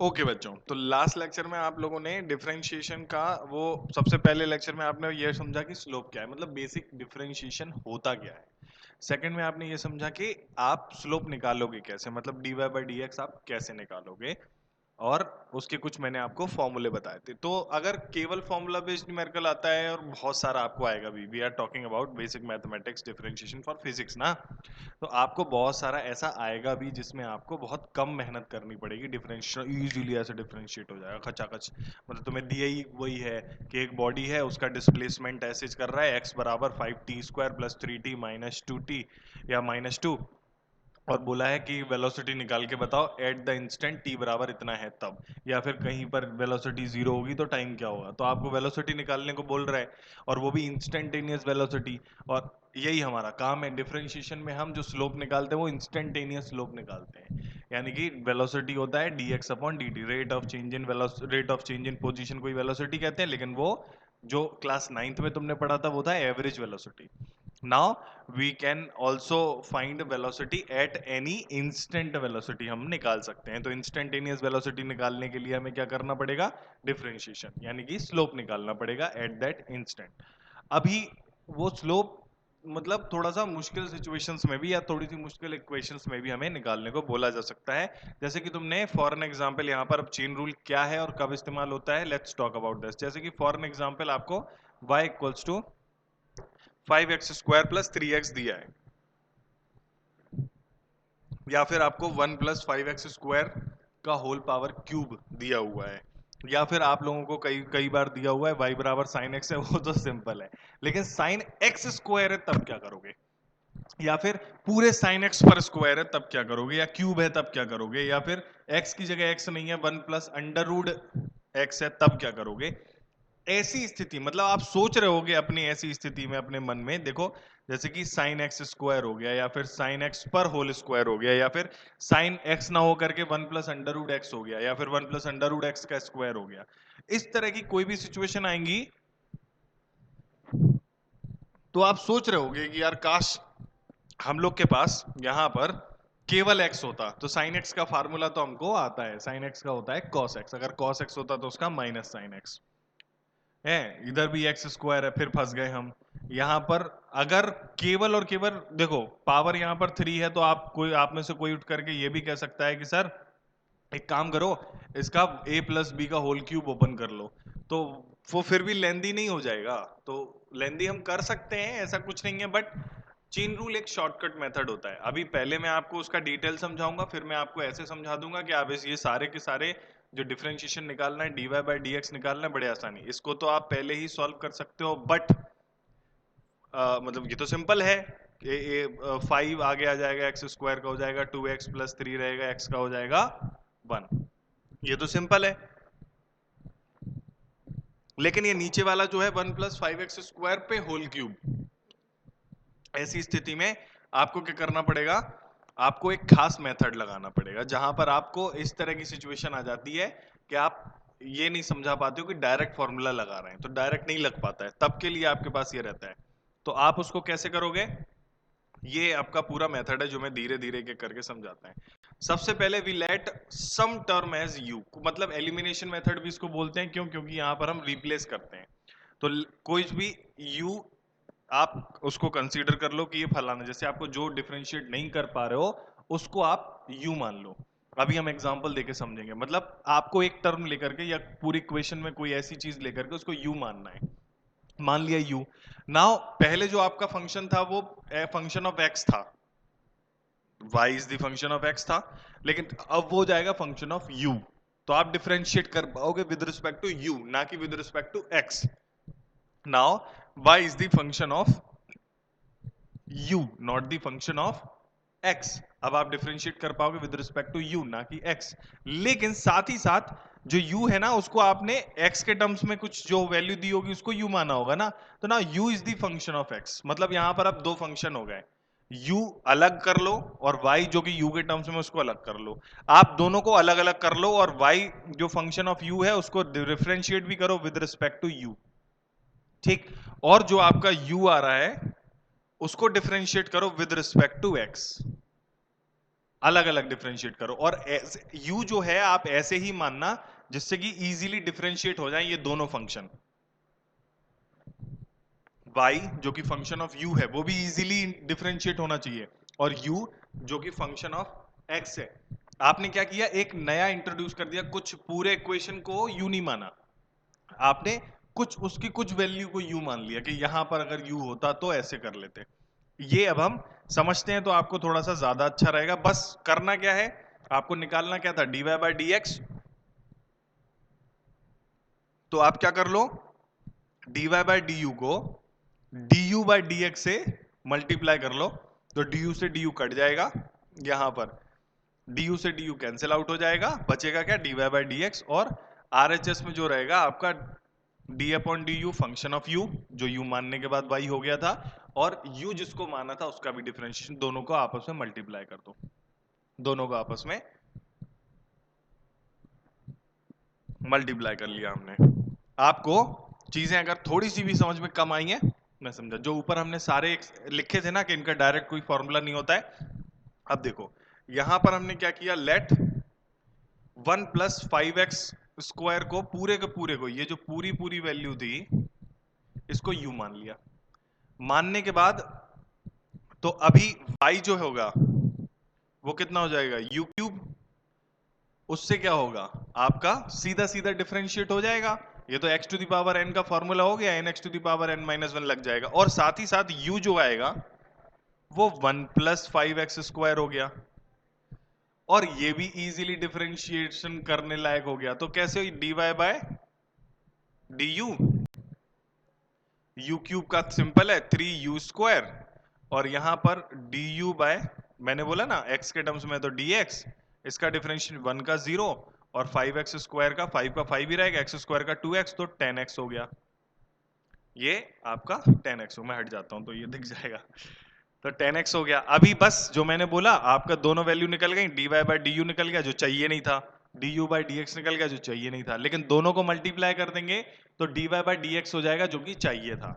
Okay बच्चों, तो last lecture में आप लोगों ने डिफरेंशिएशन का वो सबसे पहले लेक्चर में आपने ये समझा कि स्लोप क्या है, मतलब बेसिक डिफरेंशिएशन होता क्या है। सेकंड में आपने ये समझा कि आप स्लोप निकालोगे कैसे, मतलब dy बाई डी एक्स आप कैसे निकालोगे, और उसके कुछ मैंने आपको फॉर्मूले बताए थे। तो अगर केवल फॉर्मूला बेस्ड न्यूमेरिकल आता है और बहुत सारा आपको आएगा भी, we are talking about basic mathematics differentiation for physics ना, तो आपको बहुत सारा ऐसा आएगा भी जिसमें आपको बहुत कम मेहनत करनी पड़ेगी, डिफरेंशिएशन इजीली ऐसे डिफरेंशिएट हो जाएगा खचाखच। मतलब तुम्हें दिया ही वही है कि एक बॉडी है, उसका डिस्प्लेसमेंट ऐसे कर रहा है x बराबर 5t² plus 3t minus 2t या माइनस 2, और बोला है कि वेलोसिटी निकाल के बताओ एट द इंस्टेंट t बराबर इतना है तब, या फिर कहीं पर वेलोसिटी जीरो होगी तो टाइम क्या होगा, तो आपको वेलोसिटी निकालने को बोल रहा है, और वो भी इंस्टेंटेनियस वेलोसिटी। और यही हमारा काम है डिफरेंशिएशन में, हम जो स्लोप निकालते हैं वो इंस्टेंटेनियस स्लोप निकालते हैं, यानी कि वेलोसिटी होता है dx upon dt, rate of change in position कोई वेलोसिटी कहते हैं, लेकिन वो जो क्लास 9th में तुमने पढ़ा था वो था average velocity. Now we can also find velocity at any instant velocity हम निकाल सकते हैं। तो इंस्टेंटेनियस वेलोसिटी निकालने के लिए हमें क्या करना पड़ेगा, डिफरेंशिएशन, यानी कि स्लोप निकालना पड़ेगा एट दैट इंस्टेंट। अभी वो स्लोप मतलब थोड़ा सा मुश्किल सिचुएशंस में भी या थोड़ी सी मुश्किल इक्वेशंस में भी हमें निकालने को बोला जा सकता है। जैसे कि तुमने फॉर एन एग्जांपल यहाँ पर, अब चेन रूल क्या है और कब इस्तेमाल होता है, लेट्स टॉक अबाउट दिस। जैसे कि फॉर एन एग्जांपल आपको y equals to 5x² plus 3x दिया है, या फिर आपको 1 प्लस 5x² का होल पावर क्यूब दिया हुआ है, या फिर आप लोगों को कई कई बार दिया हुआ है y बराबर साइन x है, वो तो सिंपल है, लेकिन साइन x² है तब क्या करोगे, या फिर पूरे साइन x पर स्क्वायर है तब क्या करोगे, या क्यूब है तब क्या करोगे, या फिर x की जगह x नहीं है 1 प्लस अंडर रूट x है तब क्या करोगे। ऐसी स्थिति मतलब आप सोच रहे होगे अपनी ऐसी स्थिति में अपने मन में, देखो जैसे कि साइन x² हो गया, या फिर साइन x पर होल स्क्वायर हो गया, या फिर साइन x ना हो करके 1 प्लस अंडर रूट x हो गया, या फिर 1 प्लस अंडर रूट x का स्क्वायर हो गया। इस तरह की कोई भी सिचुएशन आएंगी तो आप सोच रहे होगे कि यार काश हम लोग के पास यहाँ पर केवल x होता, तो साइन x का फार्मूला तो हमको आता है, साइन x का होता है कॉस x, अगर कॉस x होता तो उसका माइनस साइन x है, इधर भी x² है, फिर फंस गए हम यहाँ पर। अगर केवल और केवल देखो पावर यहाँ पर 3 है, तो आप में से कोई उठ करके ये भी कह सकता है कि सर एक काम करो, इसका a प्लस बी का होल क्यूब ओपन कर लो, तो वो फिर भी लेंदी नहीं हो जाएगा। तो लेंदी हम कर सकते हैं, ऐसा कुछ नहीं है, बट चेन रूल एक शॉर्टकट मेथड होता है। अभी पहले मैं आपको उसका डिटेल समझाऊंगा, फिर मैं आपको ऐसे समझा दूंगा कि आप ये सारे के सारे जो डिफरेंशिएशन निकालना है dy बाई डी एक्स निकालना है, बड़े आसानी, इसको तो आप पहले ही सॉल्व कर सकते हो, बट मतलब ये तो सिंपल है, 5 आगे आ जाएगा, x² का हो जाएगा 2x प्लस 3 रहेगा, x का हो जाएगा 1, ये तो सिंपल है। लेकिन ये नीचे वाला जो है 1 प्लस 5x² पे होल क्यूब, ऐसी स्थिति में आपको क्या करना पड़ेगा, आपको एक खास मेथड लगाना पड़ेगा, जहां पर आपको इस तरह की सिचुएशन आ जाती है कि आप ये नहीं समझा पाते हो कि डायरेक्ट फॉर्मूला लगा रहे हैं, तो डायरेक्ट नहीं लग पाता है, तब के लिए आपके पास ये रहता है। तो आप उसको कैसे करोगे, ये आपका पूरा मेथड है जो मैं धीरे धीरे के करके समझाता है। सबसे पहले we let some term as u, मतलब एलिमिनेशन मेथड भी इसको बोलते हैं, क्यों, क्योंकि यहां पर हम रिप्लेस करते हैं। तो कोई भी u आप उसको कंसीडर कर लो कि ये फलाना, जैसे आपको जो डिफरेंशिएट नहीं कर पा रहे हो उसको आप u मान लो। अभी हम एग्जांपल देके समझेंगे, मतलब आपको एक टर्म लेकर के या पूरी इक्वेशन में कोई ऐसी चीज लेकर के उसको u मानना है, मान लिया u। नाउ पहले जो आपका फंक्शन था वो फंक्शन ऑफ x था, y is the function of x था, लेकिन अब वो जाएगा फंक्शन ऑफ u, तो आप डिफरेंशिएट कर पाओगे विद रिस्पेक्ट टू u, ना कि with respect to x। Now y is the function of u, not the function of x। अब आप डिफरेंशिएट कर पाओगे विद रिस्पेक्ट टू u, ना कि x। लेकिन साथ ही साथ जो u है ना, उसको आपने x के टर्म्स में कुछ जो वैल्यू दी होगी उसको u माना होगा ना, तो ना u is the function of x, मतलब यहां पर अब दो फंक्शन हो गए, u अलग कर लो और y जो कि u के टर्म्स में उसको अलग कर लो। आप दोनों को अलग अलग कर लो और y जो फंक्शन ऑफ u है उसको डिफरेंशिएट भी करो विद रिस्पेक्ट टू u, ठीक। और जो आपका u आ रहा है उसको डिफरेंशिएट करो विद रिस्पेक्ट टू x। अलग अलग डिफरेंशिएट करो, और u जो है आप ऐसे ही मानना जिससे कि इजीली डिफरेंशिएट हो जाए ये दोनों फंक्शन। y जो कि फंक्शन ऑफ u है वो भी इजीली डिफरेंशिएट होना चाहिए, और u जो कि फंक्शन ऑफ x है। आपने क्या किया, एक नया इंट्रोड्यूस कर दिया, कुछ पूरे इक्वेशन को u नहीं माना, आपने कुछ उसकी कुछ वैल्यू को u मान लिया कि यहां पर अगर u होता तो ऐसे कर लेते। ये अब हम समझते हैं तो आपको थोड़ा सा ज्यादा अच्छा रहेगा। बस करना क्या है, आपको निकालना क्या था, dy बाई डी एक्स। तो आप क्या कर लो, dy बाई डी यू को du बाई डी एक्स से मल्टीप्लाई कर लो, तो du से du कट जाएगा, यहां पर du से du कैंसिल आउट हो जाएगा, बचेगा क्या, dy बाई डी एक्स, और RHS में जो रहेगा आपका d upon D you function of u, जो u मानने के बाद y हो गया था, और u जिसको माना था उसका भी डिफरेंशिएशन, दोनों को आपस में मल्टीप्लाई कर दो, दोनों को आपस में मल्टीप्लाई कर लिया हमने। आपको चीजें अगर थोड़ी सी भी समझ में कम आई हैं, मैं समझा जो ऊपर हमने सारे लिखे थे ना कि इनका डायरेक्ट कोई फॉर्मूला नहीं होता है, अब देखो यहां पर हमने क्या किया, लेट 1 प्लस 5x स्क्वायर को पूरे के पूरे को, ये जो पूरी पूरी वैल्यू थी इसको u मान लिया। मानने के बाद तो अभी y जो होगा वो कितना हो जाएगा, u क्यूब, उससे क्या होगा आपका सीधा सीधा डिफरेंशिएट हो जाएगा, ये तो x to the power n का फॉर्मूला हो गया, n x to the power n minus 1 लग जाएगा, और साथ ही साथ u जो आएगा वो 1 प्लस 5x स्क्वायर हो गया, और ये भी इजीली डिफरेंशिएशन करने लायक हो गया। तो कैसे, dy by D U cube का सिंपल है 3u स्क्वायर, और यहां पर du बाय, मैंने बोला ना x के टर्म्स में तो dx, इसका डिफरेंशियल 1 का 0, और 5x स्क्वायर का 5 का 5 ही रहेगा, x स्क्वायर का 2x, तो 10x हो गया। ये आपका 10x हो, मैं हट जाता हूं तो ये दिख जाएगा, तो 10x हो गया। अभी बस जो मैंने बोला आपका दोनों वैल्यू निकल गई, dy बाय डी यू निकल गया जो चाहिए नहीं था, du बाय डी एक्स निकल गया जो चाहिए नहीं था, लेकिन दोनों को मल्टीप्लाई कर देंगे तो dy बाय डी एक्स हो जाएगा जो कि चाहिए था।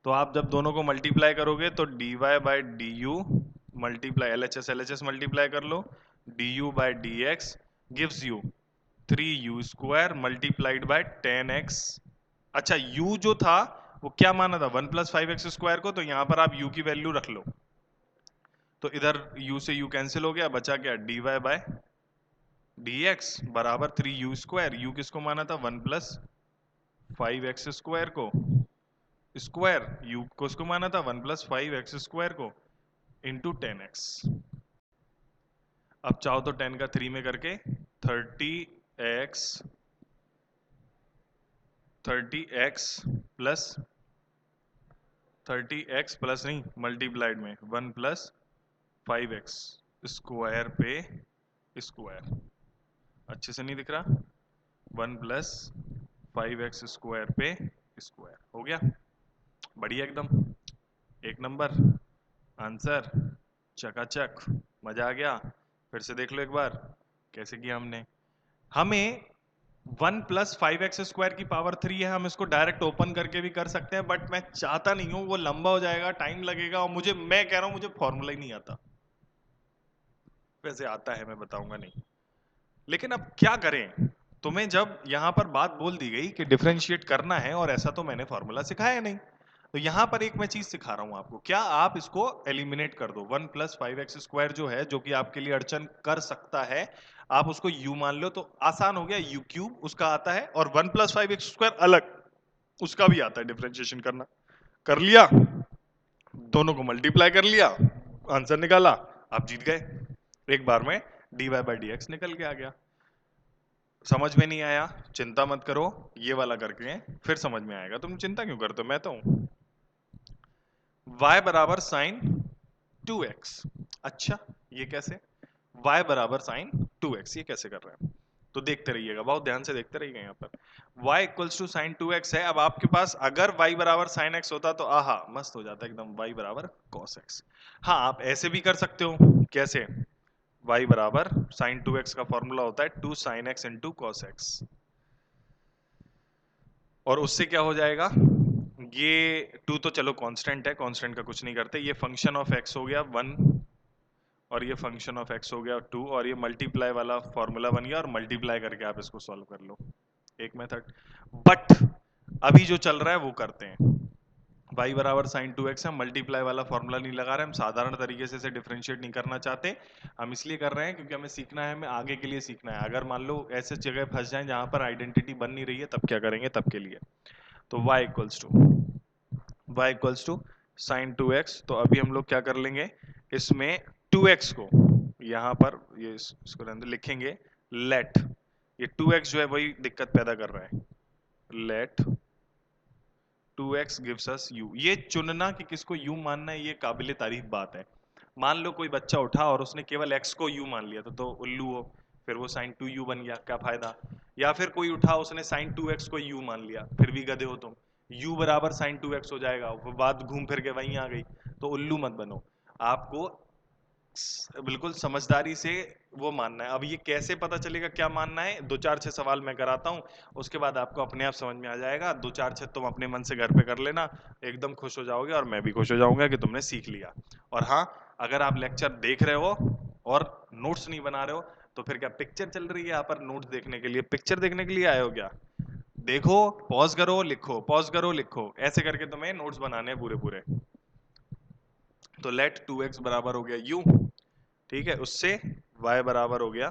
तो आप जब दोनों को मल्टीप्लाई करोगे तो dy by D U multiply LHS multiply कर लो, du by D X gives you 3u square multiplied by 10x। अच्छा u जो था वो क्या माना था, 1 प्लस 5x स्क्वायर को, तो यहां पर आप u की वैल्यू रख लो, तो इधर u से u कैंसिल हो गया, बचा क्या, dy बाय डी एक्स बराबर 3u स्क्वायर, u किसको माना था, 1 प्लस 5x स्क्वायर को, स्क्वायर u को उसको माना था 1 प्लस 5x स्क्वायर को, इंटू 10x। अब चाहो तो 10 का 3 में करके 30x 30x प्लस नहीं मल्टीप्लाइड में 1 प्लस 5x स्क्वायर पे स्क्वायर, अच्छे से नहीं दिख रहा, 1 प्लस 5x स्क्वायर पे स्क्वायर हो गया, बढ़िया एकदम, एक नंबर आंसर, चकाचक, मजा आ गया। फिर से देख लो एक बार कैसे किया हमने। हमें 1 प्लस 5x स्क्वायर की पावर 3 है, हम इसको डायरेक्ट ओपन करके भी कर सकते हैं, बट मैं चाहता नहीं हूं, वो लंबा हो जाएगा, टाइम लगेगा, और मैं कह रहा हूं मुझे फॉर्मूला ही नहीं आता। वैसे आता है, मैं बताऊंगा नहीं, लेकिन अब क्या करें, तुम्हें जब यहां पर बात बोल दी गई कि डिफरेंशिएट करना है, और ऐसा तो मैंने फॉर्मूला सिखाया नहीं, तो यहां पर एक मैं चीज सिखा रहा हूं आपको, क्या आप इसको एलिमिनेट कर दो, 1 प्लस 5x स्क्वायर जो है, जो कि आपके लिए अड़चन कर सकता है, आप उसको u मान लो, तो आसान हो गया, u क्यूब उसका आता है, और 1 प्लस 5x स्क्वायर अलग उसका भी आता है डिफरेंशिएशन करना, कर लिया, दोनों को मल्टीप्लाई कर लिया, आंसर निकाला, आप जीत गए, एक बार में dy बाई डी एक्स निकल के आ गया। समझ में नहीं आया चिंता मत करो, ये वाला करके फिर समझ में आएगा, तुम चिंता क्यों करते हो, मैं तो हूं। y बराबर साइन 2x, अच्छा ये कैसे, y बराबर साइन 2x, ये कैसे कर रहे हैं, तो देखते रहिएगा, बहुत ध्यान से देखते रहिएगा। यहाँ पर y equals to sign 2x है, अब आपके पास अगर y बराबर साइन x होता तो आहा मस्त हो जाता एकदम, y बराबर cos x। हाँ आप ऐसे भी कर सकते हो, कैसे, y बराबर साइन 2x का फॉर्मूला होता है 2 sine x into cos x, और उससे क्या हो जाएगा, ये 2 तो चलो कांस्टेंट है, कांस्टेंट का कुछ नहीं करते, ये फंक्शन ऑफ x हो गया 1 और ये फंक्शन ऑफ एक्स हो गया 2, और ये मल्टीप्लाई वाला फॉर्मूला बन गया, और मल्टीप्लाई करके आप इसको सॉल्व कर लो, एक मेथड। बट अभी जो चल रहा है वो करते हैं। y बराबर साइन 2x, हम मल्टीप्लाई वाला फॉर्मूला नहीं लगा रहे, हम साधारण तरीके से इसे डिफरेंशिएट नहीं करना चाहते। हम इसलिए कर रहे हैं क्योंकि हमें सीखना है, हमें आगे के लिए सीखना है। अगर मान लो ऐसे जगह फंस जाए जहां पर आइडेंटिटी बन नहीं रही है, तब क्या करेंगे, तब के लिए। तो y equals to sign 2x। तो अभी हम लोग क्या कर लेंगे, इसमें 2x को यहां पर ये इसको लिखेंगे लेट, ये 2x जो है वही दिक्कत पैदा कर रहा है, late 2x gives us u। ये चुनना कि किसको u मानना है, ये काबिले तारीफ बात है। मान लो कोई बच्चा उठा और उसने केवल x को u मान लिया, तो उल्लू हो, फिर वो sin 2u बन गया, क्या फायदा। या फिर कोई उठा उसने sin 2x को u मान लिया, फिर भी गधे हो तुम, u बराबर sin 2x हो जाएगा, वो बात घूम फिर के वहीं आ गई। तो उल्लू मत बनो, आपको बिल्कुल समझदारी से वो मानना है। अब ये कैसे पता चलेगा क्या मानना है, 2 4 6 सवाल मैं कराता हूँ, उसके बाद आपको अपने आप समझ में आ जाएगा। 2 4 6 तुम अपने मन से घर पे कर लेना, एकदम खुश हो जाओगे, और मैं भी खुश हो जाऊंगा कि तुमने सीख लिया। और हाँ, अगर आप लेक्चर देख रहे हो और नोट्स नहीं बना रहे हो, तो फिर क्या पिक्चर चल रही है यहाँ पर नोट्स देखने के लिए, पिक्चर देखने के लिए आए हो क्या? देखो, पॉज करो लिखो, पॉज करो लिखो, ऐसे करके तुम्हें नोट्स बनाने हैं पूरे पूरे। तो लेट 2x बराबर हो गया u, ठीक है, उससे y बराबर हो गया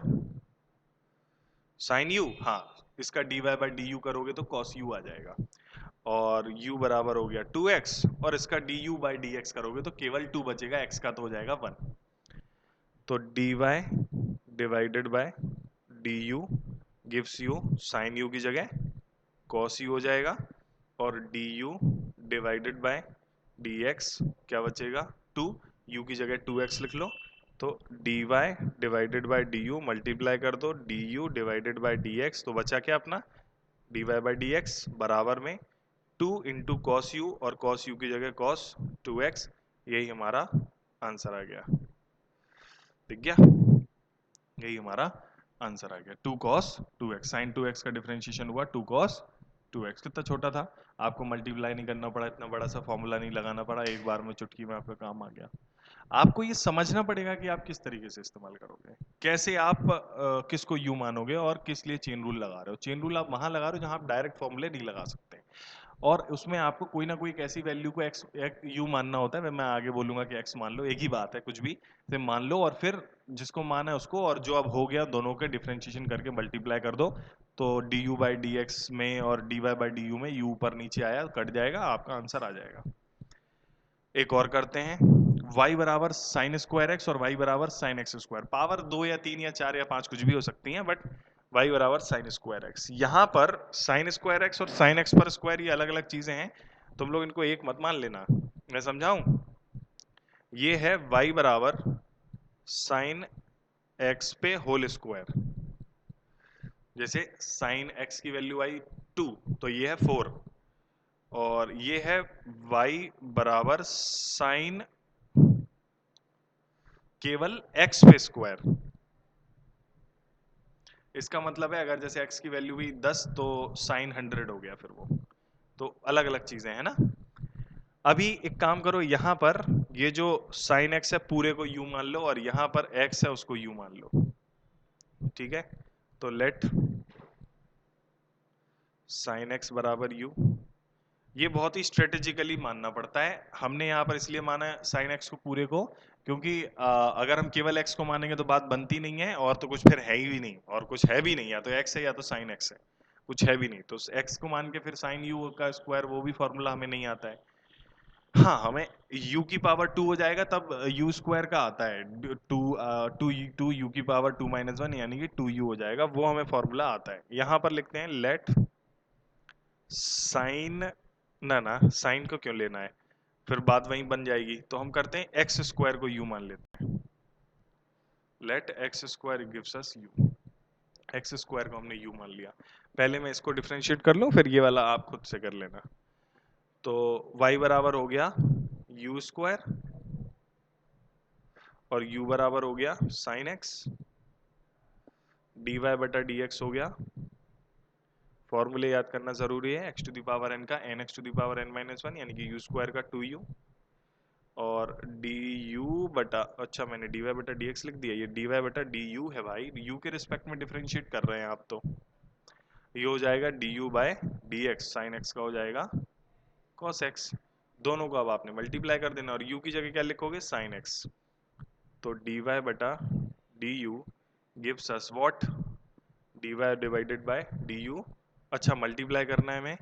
साइन u। हाँ, इसका dy बाई डी यू करोगे तो cos u आ जाएगा, और u बराबर हो गया 2x, और इसका du बाई डी एक्स करोगे तो केवल 2 बचेगा, x का तो हो जाएगा 1। तो dy divided by D u gives you sine u की जगह cos u हो जाएगा, और du divided by D x क्या बचेगा 2, u की जगह 2x लिख लो। तो dy divided by D U multiply कर दो du divided by D x, तो बचा क्या अपना dy बाय डी एक्स बराबर में 2 इंटू कॉस यू, और कॉस यू की जगह कॉस 2x। यही हमारा आंसर आ गया, दिख गया, यही हमारा आंसर आ गया 2 cos 2x। साइन 2x का डिफरेंशिएशन हुआ 2 cos 2x। कितना छोटा था, आपको मल्टीप्लाई नहीं करना पड़ा, इतना बड़ा सा फॉर्मूला नहीं लगाना पड़ा, एक बार में चुटकी में आपका काम आ गया। आपको ये समझना पड़ेगा कि आप किस तरीके से इस्तेमाल करोगे, कैसे आप किसको यू मानोगे, और किस लिए चेन रूल लगा रहे हो। चेन रूल आप वहां लगा रहे हो जहां आप डायरेक्ट फॉर्मूले नहीं लगा सकते, और उसमें आपको कोई ना कोई एक ऐसी वैल्यू को एक्स यू मानना होता है। मैं आगे बोलूंगा कि एक्स मान लो, एक ही बात है, कुछ भी से मान लो, और फिर जिसको माना है उसको, और जो अब हो गया दोनों के डिफरेंशिएशन करके मल्टीप्लाई कर दो, तो D u by d x में और d y by d u में यू ऊपर नीचे आया, कट जाएगा, आपका आंसर आ जाएगा। एक और करते हैं, y बराबर साइन स्क्वायर एक्स और y बराबर साइन एक्स स्क्वायर। पावर 2 या 3 या 4 या 5 कुछ भी हो सकती हैं, बट y बराबर साइन स्क्वायर एक्स। यहाँ पर साइन स्क्वायर एक्स और साइन एक्स पर स्क्वायर ये अलग अलग चीजें हैं, तुम लोग इनको एक मत मान लेना, मैं समझाऊं। ये है y बराबर साइन एक्स पे होल स्क्वायर, जैसे साइन एक्स की वैल्यू आई 2, तो ये है 4, और ये है y बराबर साइन केवल x पे स्क्वायर। इसका मतलब है अगर जैसे x की वैल्यू हुई 10, तो साइन 100 हो गया, फिर वो तो अलग अलग चीजें हैं ना। अभी एक काम करो, यहां पर ये जो साइन x है पूरे को u मान लो, और यहां पर x है उसको u मान लो, ठीक है। तो लेट साइन x बराबर u, ये बहुत ही स्ट्रेटेजिकली मानना पड़ता है। हमने यहाँ पर इसलिए माना है साइन एक्स को पूरे को, क्योंकि अगर हम केवल एक्स को मानेंगे तो बात बनती नहीं है, और तो कुछ फिर है ही नहीं, और कुछ है भी नहीं, या तो एक्स है या तो साइन एक्स है, कुछ है भी नहीं। तो एक्स को मान के फिर साइन यू का स्क्वायर, वो भी फॉर्मूला हमें नहीं आता है। हाँ, हमें u की पावर 2 हो जाएगा, तब u स्क्वायर का आता है 2 u की पावर 2 माइनस 1, यानी कि 2u हो जाएगा, वो हमें फॉर्मूला आता है। यहाँ पर लिखते हैं लेट साइन, ना ना साइन को क्यों लेना है, फिर बात वहीं बन जाएगी। तो हम करते हैं एक्स स्क्वायर को यू मान लेते हैं, let x square gives us u. X square को हमने यू मान लिया, पहले मैं इसको डिफरेंशिएट कर लूं, फिर ये वाला आप खुद से कर लेना। तो y बराबर हो गया यू स्क्वायर, और u बराबर हो गया साइन एक्स, डी वाई बटा डी एक्स हो गया। फॉर्मूले याद करना जरूरी है, x to the power n का n x to the power n minus 1, यानी कि u स्क्वायर का 2u, और डी यू बटा, अच्छा मैंने डी वाई बटा डी एक्स लिख दिया, ये डी वाई बटा डी यू है भाई, यू के रिस्पेक्ट में डिफरेंशिएट कर रहे हैं आप। तो ये हो जाएगा D u by D x, sine x का हो जाएगा कॉस एक्स। दोनों को अब आपने मल्टीप्लाई कर देना और u की जगह क्या लिखोगे, साइन एक्स। तो डी वाई बटा d u gives us what, d y divided by D u, अच्छा मल्टीप्लाई करना है हमें,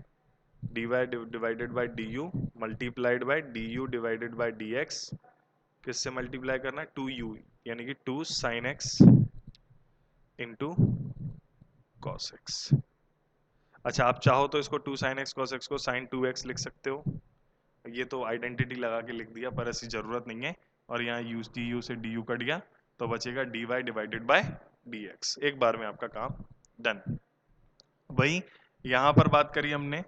d y divided by D u multiplied by D you divided by D x, किससे मल्टीप्लाई करना है, two u, यानी कि two sine x into cos x. अच्छा आप चाहो तो इसको two sine x cos x को साइन टू एक्स लिख सकते हो, ये तो आइडेंटिटी लगा के लिख दिया पर ऐसी जरूरत नहीं है। और यहाँ यू डी यू से डी यू कट गया तो बचेगा d y divided by D x. एक बार में आपका काम डन। वही यहाँ पर बात करी हमने,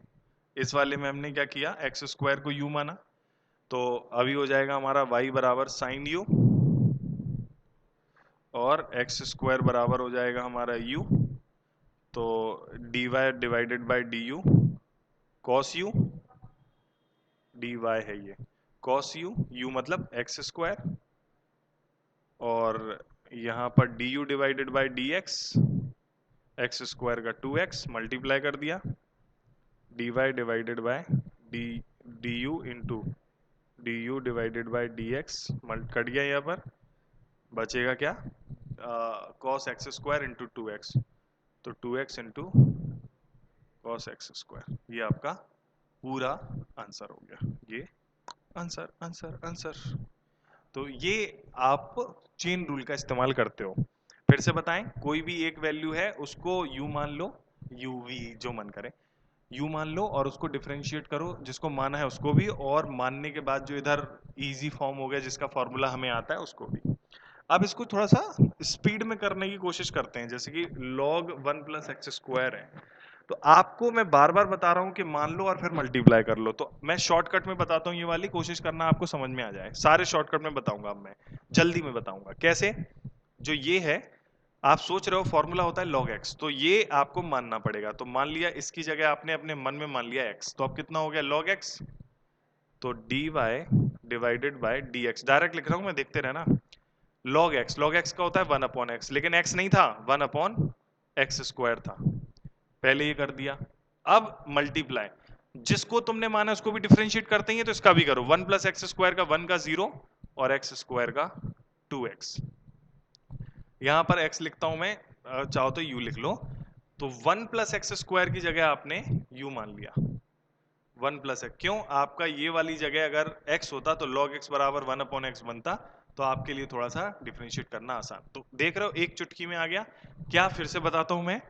इस वाले में हमने क्या किया, एक्स स्क्वायर को यू माना, तो अभी हो जाएगा हमारा y बराबर साइन यू और एक्स स्क्वायर बराबर हो जाएगा हमारा u, तो d y divided by d u cos u, d y है ये कॉस यू, यू मतलब एक्स स्क्वायर, और यहाँ पर d you divided by d x, x square का 2x मल्टीप्लाई कर दिया, d y divided by d u into d you divided by d x cut गया, यहाँ पर बचेगा क्या, cos x square into 2x, तो 2x into cos x square, ये आपका पूरा आंसर हो गया, ये आंसर आंसर आंसर। तो ये आप चेन रूल का इस्तेमाल करते हो। फिर से बताएं, कोई भी एक वैल्यू है उसको u मान लो, u v जो मन करे, u मान लो और उसको डिफरेंशिएट करो, जिसको माना है उसको भी, और मानने के बाद जो इधर इजी फॉर्म हो गया जिसका फॉर्मूला हमें आता है उसको भी। अब इसको थोड़ा सा स्पीड में करने की कोशिश करते हैं, जैसे कि log 1 प्लस एक्स स्क्वायर है, तो आपको मैं बार बार बता रहा हूं कि मान लो और फिर मल्टीप्लाई कर लो, तो मैं शॉर्टकट में बताता हूं, ये वाली कोशिश करना आपको समझ में आ जाए, सारे शॉर्टकट में बताऊंगा, अब मैं जल्दी में बताऊंगा कैसे। जो ये है, आप सोच रहे हो फॉर्मूला होता है log x, तो ये आपको मानना पड़ेगा, तो मान लिया इसकी जगह आपने अपने मन में मान लिया x, तो अब कितना हो गया log x, तो dy divided bye dx, direct लिख रहा हूं मैं, देखते रहना, log x का होता है 1 अपॉन एक्स, लेकिन x नहीं था, 1 अपॉन एक्स स्क्वायर था, पहले ये कर दिया। अब मल्टीप्लाई, जिसको तुमने माना उसको भी डिफरेंशिएट करते ही है, तो इसका भी करो, 1 प्लस एक्स स्क्वायर का 1 का 0 और एक्स स्क्वायर का 2x, यहां पर x लिखता हूं मैं, चाहो तो u लिख लो, तो 1 प्लस एक्स स्क्वायर की जगह आपने u मान लिया, 1 प्लस एक्स, क्यों, आपका ये वाली जगह अगर x होता तो log x बराबर 1 अपॉन एक्स बनता, तो आपके लिए थोड़ा सा डिफरेंशिएट करना आसान। तो देख रहे हो एक चुटकी में आ गया क्या, फिर से बताता हूं मैं,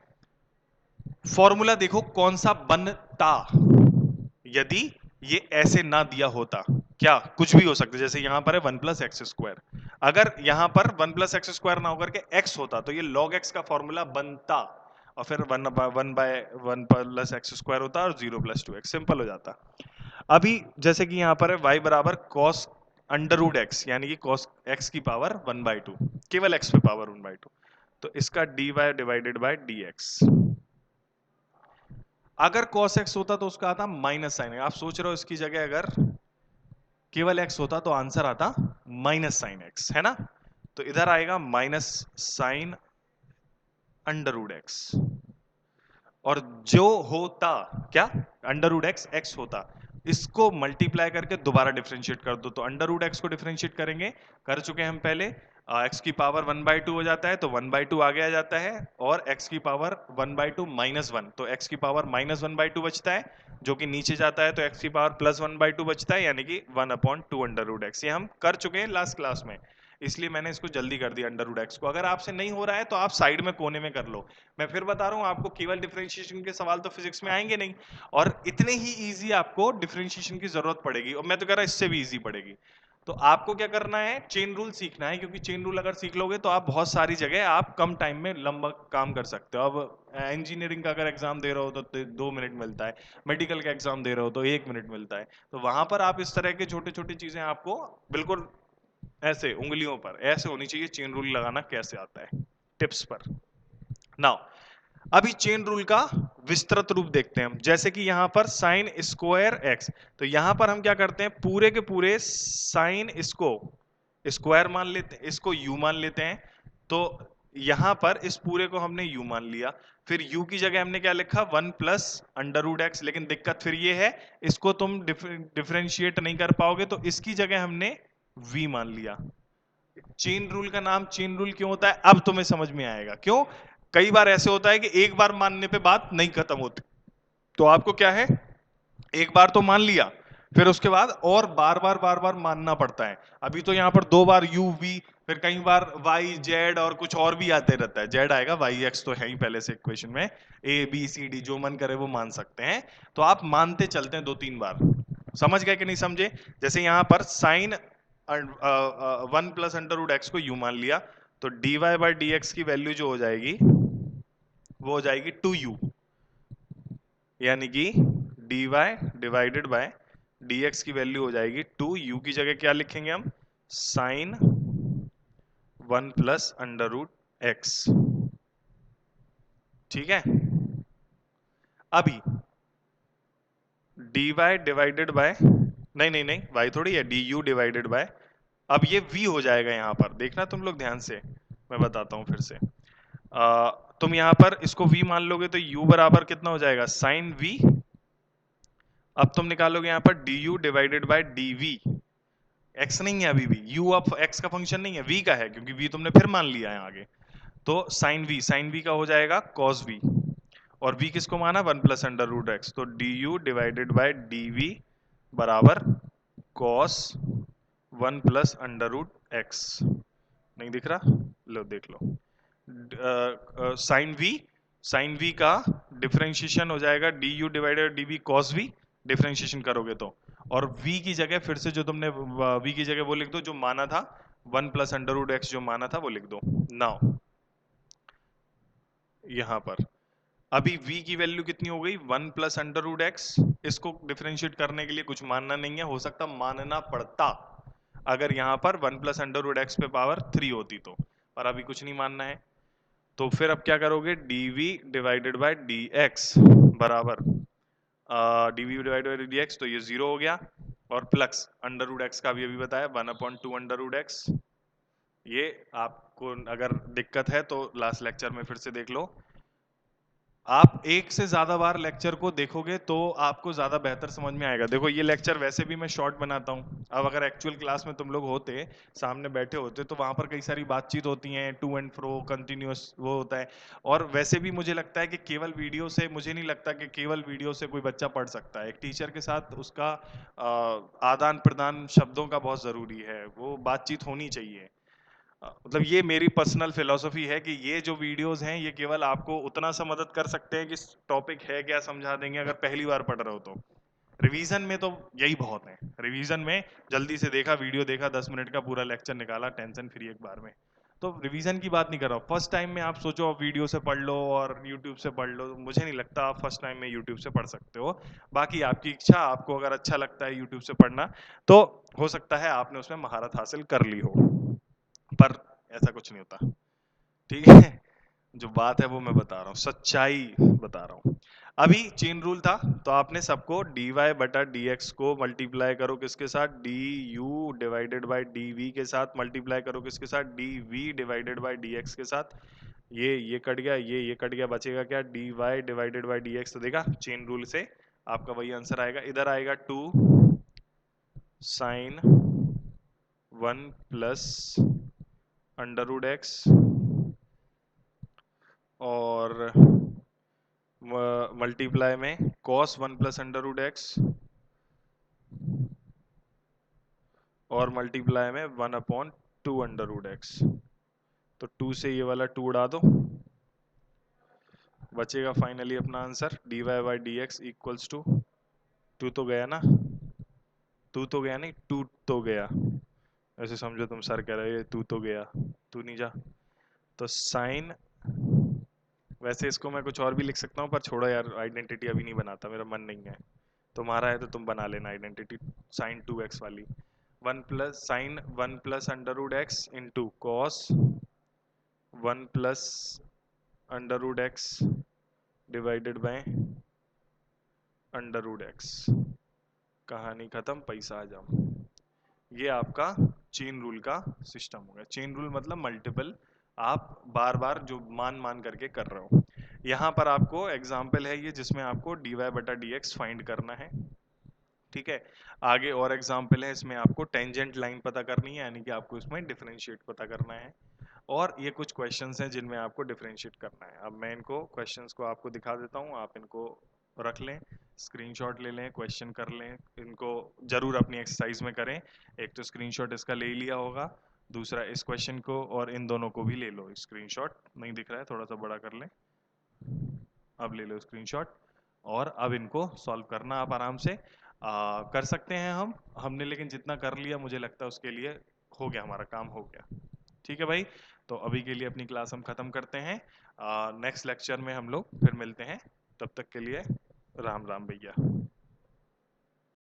फॉर्मूला देखो कौन सा बनता यदि ये ऐसे ना दिया होता, क्या कुछ भी हो सकता है, जैसे यहां पर है 1 प्लस एक्स स्क्वायर, अगर यहां पर 1 प्लस एक्स स्क्वायर ना होकर के x होता तो ये log x का फॉर्मूला बनता, और फिर 1 बाय 1 प्लस एक्स स्क्वायर होता और 0 प्लस 2x, सिंपल हो जाता। अभी जैसे कि यहां पर है y बराबर cos अंडर रूट एक्स, यानी कि cos x की पावर 1/2, केवल x पे पावर 1/2, तो इसका dy डिवाइडेड बाय dx, अगर cos x होता तो उसका आता माइनस साइन, आप सोच रहे हो इसकी जगह अगर केवल x होता तो आंसर आता माइनस साइन x, है ना, तो इधर आएगा minus sine under root x, और जो होता क्या, अंडर रूट एक्स एक्स होता, इसको मल्टीप्लाई करके दोबारा डिफरेंशिएट कर दो, तो अंडर रूट एक्स को डिफरेंशिएट करेंगे, कर चुके हैं हम पहले, एक्स की पावर 1/2 हो जाता है, तो 1/2 आगे आ जाता है, और एक्स की पावर 1/2 माइनस 1, तो एक्स की पावर माइनस 1/2 बचता है, जो कि नीचे जाता है, तो एक्स की पावर प्लस 1/2 बचता है, यानी कि 1/2 अंडर रूट एक्स, ये हम कर चुके हैं लास्ट क्लास में, इसलिए मैंने इसको जल्दी कर दिया अंडर रूट एक्स को। अगर आपसे नहीं हो रहा है तो आप साइड में कोने में कर लो, मैं फिर बता रहा हूं आपको, केवल डिफरेंशिएशन के सवाल तो फिजिक्स में आएंगे नहीं, और इतने ही इजी आपको डिफरेंशिएशन की जरूरत पड़ेगी, और मैं तो कह रहा इससे भी इजी पड़ेगी। तो आपको क्या करना है, चेन रूल सीखना है, क्योंकि चेन रूल अगर सीख लोगे तो आप बहुत सारी जगह आप कम टाइम में लंबा काम कर सकते हो। अब इंजीनियरिंग का अगर एग्जाम दे रहे हो तो 2 मिनट मिलता है, मेडिकल का एग्जाम दे रहे हो तो 1 मिनट मिलता है, तो वहां पर आप इस तरह के छोटे छोटी चीजें आपको बिल्कुल ऐसे उंगलियों पर ऐसे होनी चाहिए, चेन रूल लगाना कैसे आता है टिप्स पर। नाउ अभी चेन रूल का विस्तृत रूप देखते हैं हम, जैसे कि यहां पर साइन स्क्वायर एक्स, तो यहां पर हम क्या करते हैं, पूरे के पूरे साइन इसको स्क्वायर मान लेते हैं, इसको यू मान लेते हैं। तो यहां पर इस पूरे को हमने यू मान लिया, फिर u की जगह हमने क्या लिखा, 1 प्लस अंडर रूट एक्स। लेकिन दिक्कत फिर ये है, इसको तुम डिफरेंशिएट नहीं कर पाओगे, तो इसकी जगह हमने v मान लिया। चेन रूल का नाम चेन रूल क्यों होता है, अब तुम्हें समझ में आएगा क्यों। कई बार ऐसे होता है कि एक बार मानने पे बात नहीं खत्म होती, तो आपको क्या है, एक बार तो मान लिया, फिर उसके बाद और बार बार मानना पड़ता है। अभी तो यहां पर दो बार यू वी, फिर कई बार वाई जेड और कुछ और भी आते रहता है, जेड आएगा, वाई एक्स तो है ही पहले से इक्वेशन में, ए बी सी डी जो मन करे वो मान सकते हैं। तो आप मानते चलते हैं दो तीन बार। समझ गए कि नहीं समझे। जैसे यहां पर sine 1 plus under root x को यू मान लिया, तो d y by d x की वैल्यू जो हो जाएगी वो हो जाएगी 2u, यानी कि d y divided by D x की वैल्यू हो जाएगी 2u, की जगह क्या लिखेंगे हम, sine 1 plus under root x. ठीक है। अभी डी वाई डिवाइडेड बाय, नहीं नहीं नहीं वाई थोड़ी है, डी यू डिवाइडेड बाय, अब ये v हो जाएगा यहां पर, देखना तुम लोग ध्यान से, मैं बताता हूं फिर से। तुम यहां पर इसको v मान लोगे तो u बराबर कितना हो जाएगा, साइन v। अब तुम निकालोगे यहां पर d you divided by D v, x नहीं है अभी भी, u अब एक्स का फंक्शन नहीं है, v का है, क्योंकि v तुमने फिर मान लिया है आगे। तो साइन v का हो जाएगा कॉस v, और v किसको माना, 1 प्लस अंडर रूट एक्स, तो D you divided by D V बराबर cos 1 plus under root x. नहीं दिख रहा, लो देख लो। साइन वी का डिफरेंशिएशन हो जाएगा D you divided D V cos V, differentiation करोगे तो, और v की जगह फिर से जो तुमने v की जगह वो लिख दो जो माना था, 1 प्लस अंडर रूट एक्स जो माना था वो लिख दो। नाउ यहां पर अभी v की वैल्यू कितनी हो गई, 1 प्लस अंडर रूट एक्स। इसको डिफरेंशिएट करने के लिए कुछ मानना नहीं है, हो सकता मानना पड़ता अगर यहां पर 1 प्लस अंडर रूट एक्स पे पावर 3 होती तो, पर अभी कुछ नहीं मानना है। तो फिर अब क्या करोगे, dv डिवाइडेड बाय dx बराबर dv डिवाइडेड बाय dx, तो ये जीरो हो गया, और प्लस अंडर रूट एक्स का भी अभी बताया 1/2 अंडर रूट एक्स। ये आपको अगर दिक्कत है तो लास्ट लेक्चर में फिर से देख लो। आप एक से ज्यादा बार लेक्चर को देखोगे तो आपको ज्यादा बेहतर समझ में आएगा। देखो ये लेक्चर वैसे भी मैं शॉर्ट बनाता हूँ, अब अगर एक्चुअल क्लास में तुम लोग होते, सामने बैठे होते, तो वहां पर कई सारी बातचीत होती है, टू एंड फ्रो कंटिन्यूअस वो होता है। और वैसे भी मुझे लगता है कि केवल वीडियो से, मुझे नहीं लगता कि केवल वीडियो से कोई बच्चा पढ़ सकता है। एक टीचर के साथ उसका आदान प्रदान शब्दों का बहुत जरूरी है, वो बातचीत होनी चाहिए। मतलब ये मेरी पर्सनल फिलॉसफी है कि ये जो वीडियोस हैं ये केवल आपको उतना सा मदद कर सकते हैं कि टॉपिक है क्या समझा देंगे, अगर पहली बार पढ़ रहे हो तो। रिवीजन में तो यही बहुत है, रिवीजन में जल्दी से देखा वीडियो देखा 10 मिनट का पूरा लेक्चर निकाला, टेंशन फ्री एक बार में। तो रिवीजन की बात नहीं कर रहा हूँ, फर्स्ट टाइम में आप सोचो आप वीडियो से पढ़ लो और यूट्यूब से पढ़ लो, मुझे नहीं लगता आप फर्स्ट टाइम में यूट्यूब से पढ़ सकते हो। बाकी आपकी इच्छा, आपको अगर अच्छा लगता है यूट्यूब से पढ़ना तो हो सकता है आपने उसमें महारत हासिल कर ली हो, पर ऐसा कुछ नहीं होता। ठीक है, जो बात है वो मैं बता रहा हूँ, सच्चाई बता रहा हूँ। अभी चेन रूल था, तो आपने सबको dy बटा dx को मल्टीप्लाई करो किसके साथ, du डिवाइडेड बाय dv के साथ, मल्टीप्लाई करो किसके साथ, dv डिवाइडेड बाय dx के साथ। ये कट गया, ये कट गया, बचेगा क्या, dy डिवाइडेड बाय dx। तो देखा चेन रूल से आपका वही आंसर आएगा, इधर आएगा 2 sine 1 plus under root x, और मल्टीप्लाई में cos 1 plus under root x, और मल्टीप्लाई में 1/2 अंडर रूट एक्स। तो 2 से ये वाला 2 उड़ा दो, बचेगा फाइनली अपना answer dy by d x equals to, 2 तो गया ना, 2 तो गया नहीं, 2 तो गया, ऐसे समझो तुम सर कह रहे हैं 2 तो गया, 2 नहीं जा, तो साइन, वैसे इसको मैं कुछ और भी लिख सकता हूँ पर छोड़ो यार, आइडेंटिटी अभी नहीं बनाता, मेरा मन नहीं है। तुम्हारा है तो तुम बना लेना आइडेंटिटी, साइन 2x वाली, 1 plus sine 1 plus under root x into cos 1 plus under root x divided by under root x, कहानी खत्म, पैसा आ जाओ। ये आपका चेन रूल का सिस्टम हो गया। चेन रूल मतलब मल्टीपल, आप बार बार जो मान मान करके कर रहे हो। यहाँ पर आपको एग्जाम्पल है ये जिसमें आपको डी वाई बटा डी एक्स फाइंड करना है, ठीक है। आगे और एग्जाम्पल है, इसमें आपको टेंजेंट लाइन पता करनी है, यानी कि आपको इसमें डिफरेंशिएट पता करना है। और ये कुछ क्वेश्चंस हैं जिनमें आपको डिफरेंशिएट करना है। अब मैं इनको क्वेश्चंस को आपको दिखा देता हूँ, आप इनको रख लें, स्क्रीनशॉट ले लें, क्वेश्चन कर लें, इनको जरूर अपनी एक्सरसाइज में करें। एक तो स्क्रीनशॉट इसका ले लिया होगा, दूसरा इस क्वेश्चन को और इन दोनों को भी ले लो स्क्रीनशॉट। नहीं दिख रहा है, थोड़ा सा बड़ा कर लें, अब ले लो स्क्रीनशॉट। और अब इनको सॉल्व करना आप आराम से कर सकते हैं हमने लेकिन जितना कर लिया मुझे लगता है उसके लिए हो गया, हमारा काम हो गया। ठीक है भाई, तो अभी के लिए अपनी क्लास हम खत्म करते हैं। नेक्स्ट लेक्चर में हम लोग फिर मिलते हैं, तब तक के लिए राम राम भैया।